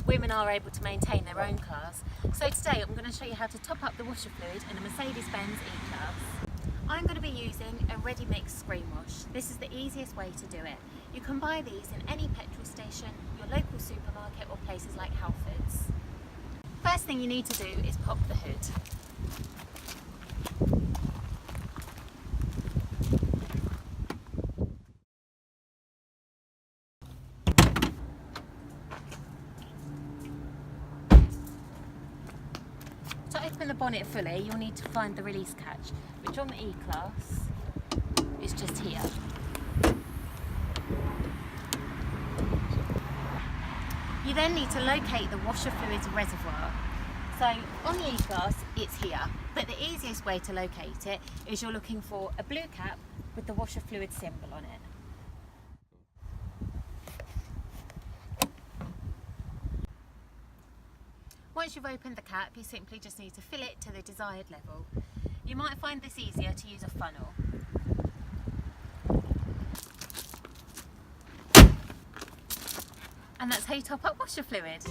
women are able to maintain their own cars. So today I'm going to show you how to top up the washer fluid in a Mercedes-Benz E-Class. I'm going to be using a ready mix screen wash. This is the easiest way to do it. You can buy these in any petrol station, your local supermarket or places like Halfords. First thing you need to do is pop the hood. To open the bonnet fully, you'll need to find the release catch, which on the E-Class is just here. You then need to locate the washer fluid's reservoir. So on the E-Class, it's here, but the easiest way to locate it is you're looking for a blue cap with the washer fluid symbol on it. Once you've opened the cap, you simply just need to fill it to the desired level. You might find this easier to use a funnel. And that's how you top up washer fluid.